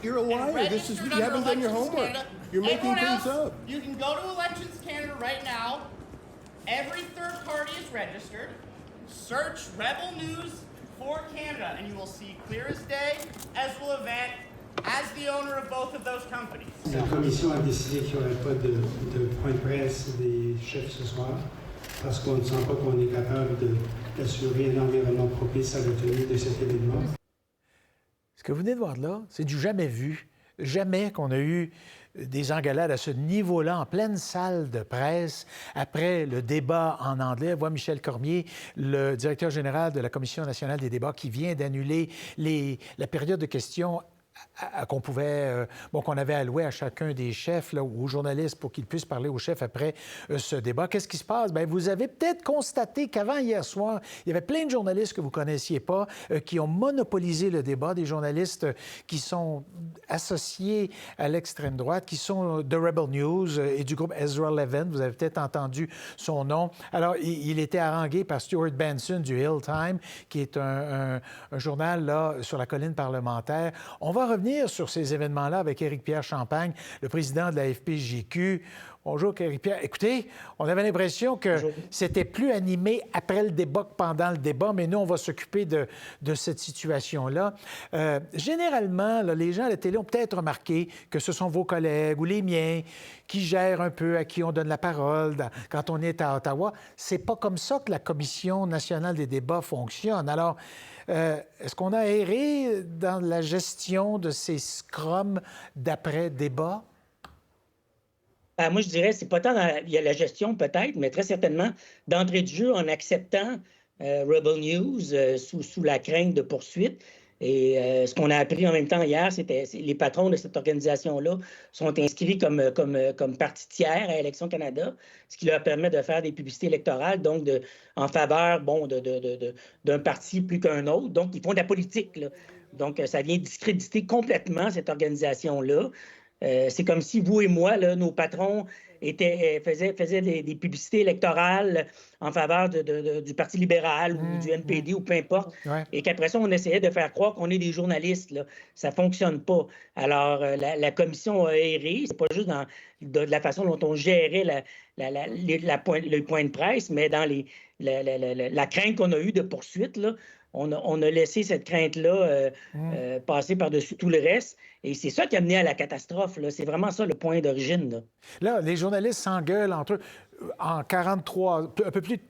You're a liar. registered You under haven't done your Elections homework. Canada. You're making Everyone things else, up. you can go to Elections Canada right now. Every third party is registered. Search Rebel News for Canada, and you will see clear as day, as will Avant, as the owner of both of those companies. La commission a décidé qu'il n'y aurait pas de point de presse des chefs ce soir parce qu'on ne sent pas qu'on est capable d'assurer un environnement propice à la tenue de cet événement. Ce que vous venez de voir là, c'est du jamais vu. Jamais qu'on a eu des engueulades à ce niveau-là, en pleine salle de presse, après le débat en anglais. On voit Michel Cormier, le directeur général de la Commission nationale des débats, qui vient d'annuler la période de questions qu'on avait alloué à chacun des chefs là, ou aux journalistes pour qu'ils puissent parler aux chefs après ce débat. Qu'est-ce qui se passe? Bien, vous avez peut-être constaté qu'avant hier soir, il y avait plein de journalistes que vous ne connaissiez pas qui ont monopolisé le débat, des journalistes qui sont associés à l'extrême droite, qui sont de Rebel News et du groupe Ezra Levin. Vous avez peut-être entendu son nom. Alors, il était harangué par Stuart Benson du Hill Time, qui est un journal là, sur la colline parlementaire. On va revenir sur ces événements-là avec Éric-Pierre Champagne, le président de la FPJQ. Bonjour, Éric-Pierre. Écoutez, on avait l'impression que c'était plus animé après le débat que pendant le débat, mais nous, on va s'occuper de cette situation-là. Généralement, là, les gens à la télé ont peut-être remarqué que ce sont vos collègues ou les miens qui gèrent un peu, à qui on donne la parole quand on est à Ottawa. C'est pas comme ça que la Commission nationale des débats fonctionne. Alors, est-ce qu'on a erré dans la gestion de ces scrums d'après-débat? Moi, je dirais, c'est pas tant il y a la gestion peut-être, mais très certainement d'entrée de jeu en acceptant Rebel News sous la crainte de poursuite. Et ce qu'on a appris en même temps hier, les patrons de cette organisation-là sont inscrits comme partie tiers à Élections Canada, ce qui leur permet de faire des publicités électorales, donc en faveur d'un parti plus qu'un autre. Donc, ils font de la politique, là. Donc, ça vient discréditer complètement cette organisation-là. C'est comme si vous et moi, là, nos patrons faisaient des publicités électorales en faveur du Parti libéral ou du NPD ou peu importe, et qu'après ça, on essayait de faire croire qu'on est des journalistes. Là. Ça ne fonctionne pas. Alors, la commission a erré. C'est pas juste de la façon dont on gérait le point de presse, mais dans la crainte qu'on a eue de poursuite, là. On a laissé cette crainte-là passer par-dessus tout le reste. Et c'est ça qui a mené à la catastrophe. Là. C'est vraiment ça le point d'origine. Là, les journalistes s'engueulent entre eux. En 43, un peu plus de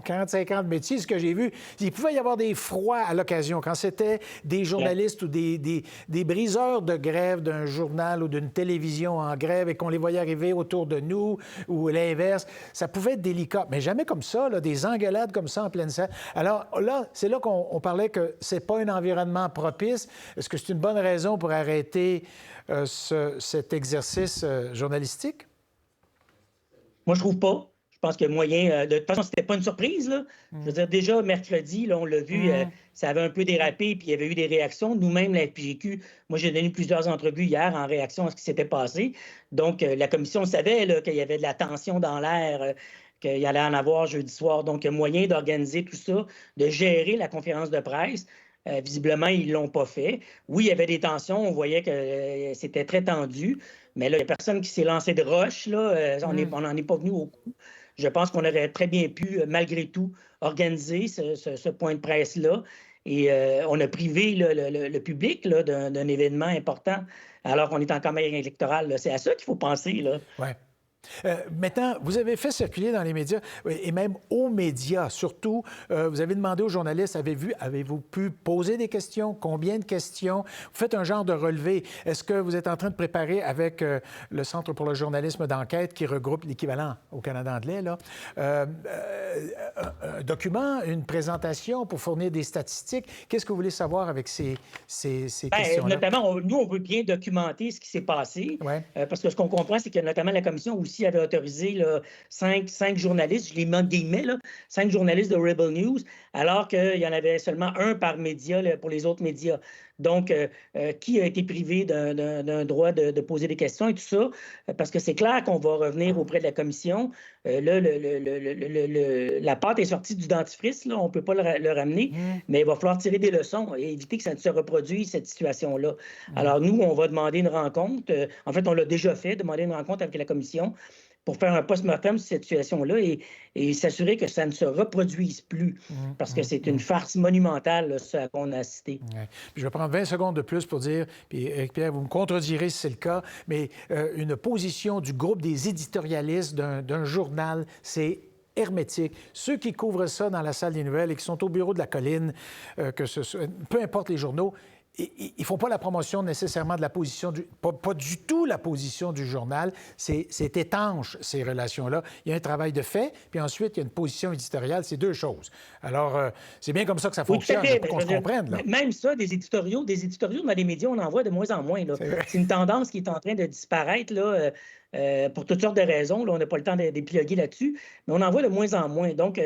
45 ans de métier, ce que j'ai vu, il pouvait y avoir des froids à l'occasion. Quand c'était des journalistes ou des briseurs de grève d'un journal ou d'une télévision en grève et qu'on les voyait arriver autour de nous ou l'inverse, ça pouvait être délicat. Mais jamais comme ça, là, des engueulades comme ça en pleine salle. Alors là, c'est là qu'on parlait que c'est pas un environnement propice. Est-ce que c'est une bonne raison pour arrêter cet exercice journalistique? Moi, je trouve pas. Je pense qu'il y a moyen... de toute façon, c'était pas une surprise, là. Je veux dire, déjà, mercredi, là, on l'a vu, ça avait un peu dérapé, puis il y avait eu des réactions. Nous-mêmes, la FPJQ, moi, j'ai donné plusieurs entrevues hier en réaction à ce qui s'était passé. Donc, la commission savait là, qu'il y avait de la tension dans l'air, qu'il allait en avoir jeudi soir. Donc, il y a moyen d'organiser tout ça, de gérer la conférence de presse. Visiblement, ils ne l'ont pas fait. Oui, il y avait des tensions. On voyait que c'était très tendu. Mais là, il n'y a personne qui s'est lancé de roche. Là. On n'en est pas venu au coup. Je pense qu'on aurait très bien pu, malgré tout, organiser ce point de presse-là. Et on a privé le public là, d'un événement important alors qu'on est en campagne électorale. C'est à ça qu'il faut penser. Là. Ouais. Maintenant, vous avez fait circuler dans les médias, et même aux médias surtout, vous avez demandé aux journalistes, avez-vous pu poser des questions? Combien de questions? Vous faites un genre de relevé. Est-ce que vous êtes en train de préparer avec le Centre pour le journalisme d'enquête qui regroupe l'équivalent au Canada anglais, là, un document, une présentation pour fournir des statistiques? Qu'est-ce que vous voulez savoir avec ces questions-là? Notamment, nous, on veut bien documenter ce qui s'est passé, parce que ce qu'on comprend, c'est que notamment la commission aussi avait autorisé là, 5 journalistes, je les mets en guillemets, 5 journalistes de Rebel News, alors qu'il y en avait seulement un par média là, pour les autres médias. Donc, qui a été privé d'un droit de poser des questions et tout ça, parce que c'est clair qu'on va revenir auprès de la commission. Là, la pâte est sortie du dentifrice, là, on ne peut pas le ramener, mais il va falloir tirer des leçons et éviter que ça ne se reproduise, cette situation-là. Alors, nous, on va demander une rencontre. En fait, on l'a déjà fait, demander une rencontre avec la commission pour faire un post-mortem sur cette situation-là et s'assurer que ça ne se reproduise plus, parce que c'est une farce monumentale, là, ce à quoi on a assisté. Ouais. Puis je vais prendre 20 secondes de plus pour dire, puis Éric-Pierre, vous me contredirez si c'est le cas, mais une position du groupe des éditorialistes d'un journal, c'est hermétique. Ceux qui couvrent ça dans la salle des nouvelles et qui sont au bureau de la colline, peu importe les journaux, ils ne font pas la promotion nécessairement de la position pas du tout la position du journal. C'est étanche, ces relations-là. Il y a un travail de fait, puis ensuite, il y a une position éditoriale. C'est deux choses. Alors, c'est bien comme ça que ça fonctionne, pour qu'on se comprenne. Là. Même ça, des éditoriaux dans les médias, on en voit de moins en moins. C'est une tendance qui est en train de disparaître, là, pour toutes sortes de raisons. Là, on n'a pas le temps d'épiloguer là-dessus, mais on en voit de moins en moins. Donc,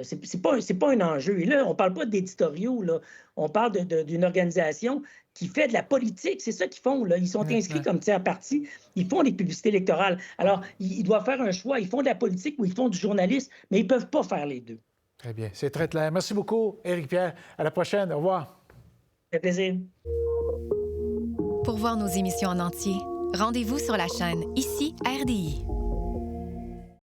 c'est pas un enjeu. Et là, on ne parle pas d'éditoriaux, là. On parle d'une organisation qui fait de la politique. C'est ça qu'ils font, là. Ils sont inscrits comme tiers parti. Ils font des publicités électorales. Alors, ils doivent faire un choix. Ils font de la politique ou ils font du journalisme, mais ils ne peuvent pas faire les deux. Très bien. C'est très clair. Merci beaucoup, Éric-Pierre. À la prochaine. Au revoir. Ça fait plaisir. Pour voir nos émissions en entier, rendez-vous sur la chaîne Ici RDI.